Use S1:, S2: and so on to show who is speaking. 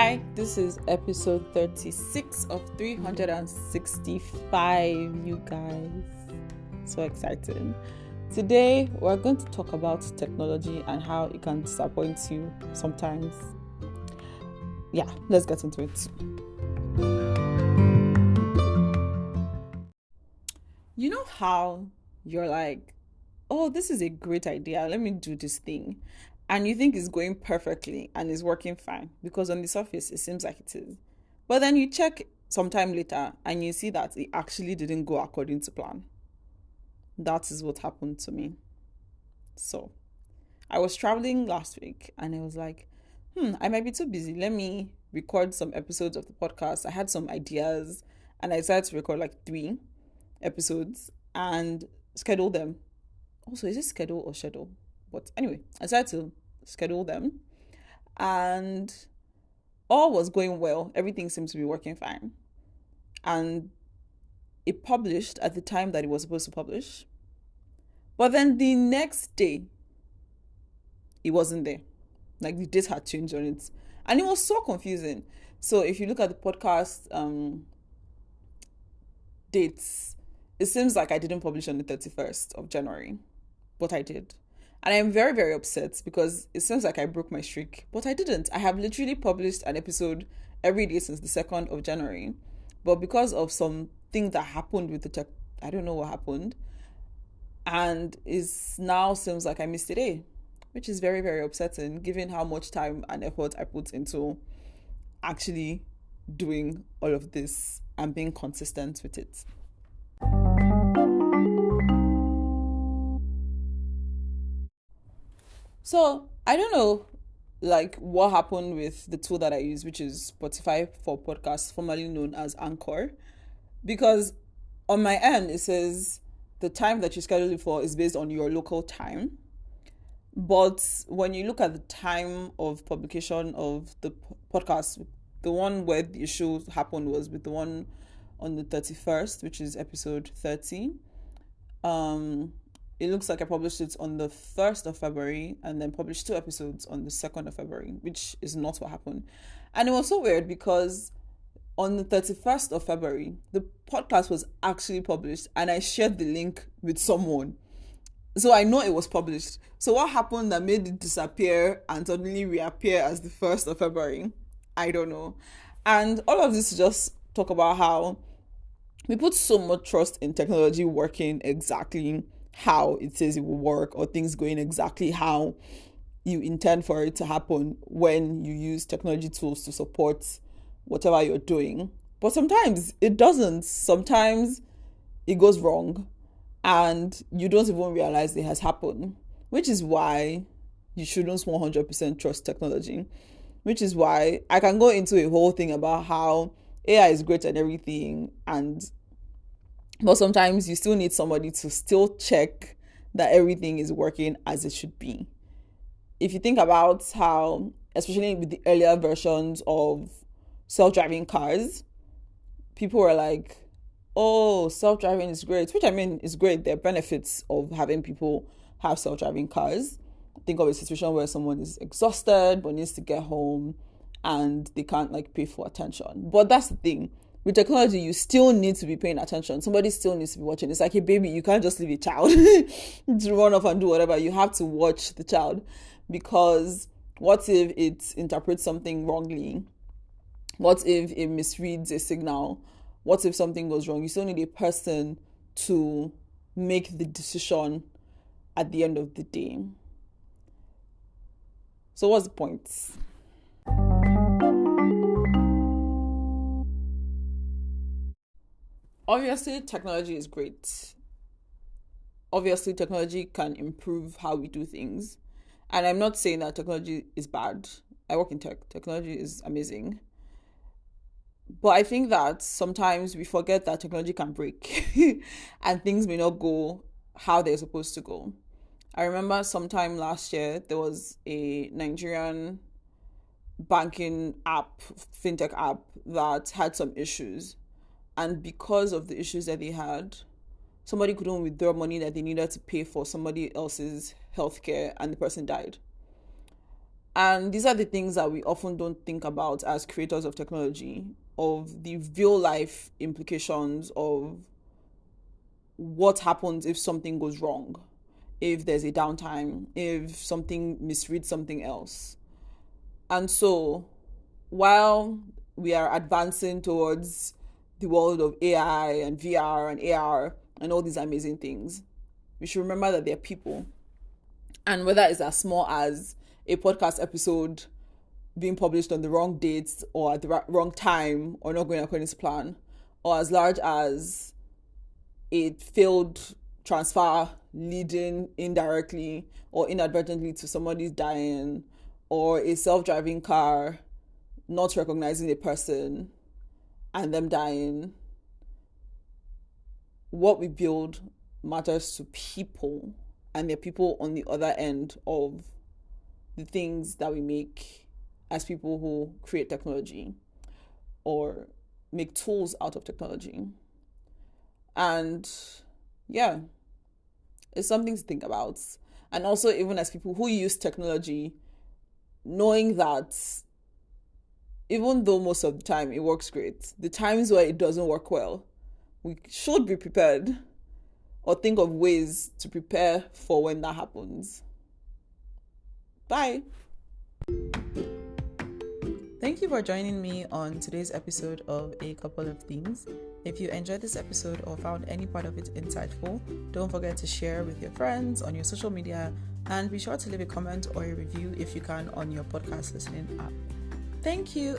S1: Hi, this is episode 36 of 365, you guys. So exciting. Today, we're going to talk about technology and how it can disappoint you sometimes. Yeah, let's get into it. You know how you're like, oh, this is a great idea. Let me do this thing. And you think it's going perfectly and it's working fine because on the surface it seems like it is. But then you check sometime later and you see that it actually didn't go according to plan. That is what happened to me. So I was traveling last week and I was like, I might be too busy. Let me record some episodes of the podcast. I had some ideas and I decided to record like 3 episodes and schedule them. Also, is it schedule or schedule? But anyway, I decided to schedule them and all was going well. Everything seemed to be working fine. And it published at the time that it was supposed to publish. But then the next day, it wasn't there. Like the date had changed on it. And it was so confusing. So if you look at the podcast dates, it seems like I didn't publish on the 31st of January. But I did. And I'm very, very upset because it seems like I broke my streak. But I didn't. I have literally published an episode every day since the 2nd of January. But because of something that happened with the tech, I don't know what happened. And it now seems like I missed a day, which is very, very upsetting given how much time and effort I put into actually doing all of this and being consistent with it. So I don't know like what happened with the tool that I use, which is Spotify for podcasts, formerly known as Anchor. Because on my end it says the time that you schedule it for is based on your local time. But when you look at the time of publication of the podcast, the one where the issue happened was with the one on the 31st, which is episode 30. It looks like I published it on the 1st of February and then published 2 episodes on the 2nd of February, which is not what happened. And it was so weird because on the 31st of February, the podcast was actually published and I shared the link with someone. So I know it was published. So what happened that made it disappear and suddenly reappear as the 1st of February? I don't know. And all of this to just talk about how we put so much trust in technology working exactly how it says it will work or things going exactly how you intend for it to happen when you use technology tools to support whatever you're doing. But sometimes it doesn't. Sometimes it goes wrong and you don't even realize it has happened, which is why you shouldn't 100% trust technology, which is why I can go into a whole thing about how AI is great and everything, but sometimes you still need somebody to still check that everything is working as it should be. If you think about how, especially with the earlier versions of self-driving cars, people were like, oh, self-driving is great, which I mean is great. There are benefits of having people have self-driving cars. Think of a situation where someone is exhausted but needs to get home and they can't like pay for attention. But that's the thing. With technology, you still need to be paying attention. Somebody still needs to be watching. It's like a baby. You can't just leave a child to run off and do whatever. You have to watch the child because what if it interprets something wrongly? What if it misreads a signal? What if something goes wrong? You still need a person to make the decision at the end of the day. So what's the point? Obviously, technology is great. Obviously, technology can improve how we do things. And I'm not saying that technology is bad. I work in tech. Technology is amazing. But I think that sometimes we forget that technology can break and things may not go how they're supposed to go. I remember sometime last year, there was a Nigerian banking app, fintech app, that had some issues. And because of the issues that they had, somebody couldn't withdraw money that they needed to pay for somebody else's healthcare and the person died. And these are the things that we often don't think about as creators of technology, of the real life implications of what happens if something goes wrong, if there's a downtime, if something misreads something else. And so, while we are advancing towards the world of AI and VR and AR and all these amazing things, we should remember that they're people. And whether it's as small as a podcast episode being published on the wrong dates or at the wrong time or not going according to plan, or as large as a failed transfer leading indirectly or inadvertently to somebody dying, or a self-driving car not recognizing a person and them dying, what we build matters to people, and there are people on the other end of the things that we make as people who create technology or make tools out of technology. And yeah, it's something to think about. And also, even as people who use technology, knowing that even though most of the time it works great, the times where it doesn't work well, we should be prepared or think of ways to prepare for when that happens. Bye. Thank you for joining me on today's episode of A Couple of Things. If you enjoyed this episode or found any part of it insightful, don't forget to share with your friends on your social media, and be sure to leave a comment or a review if you can on your podcast listening app. Thank you.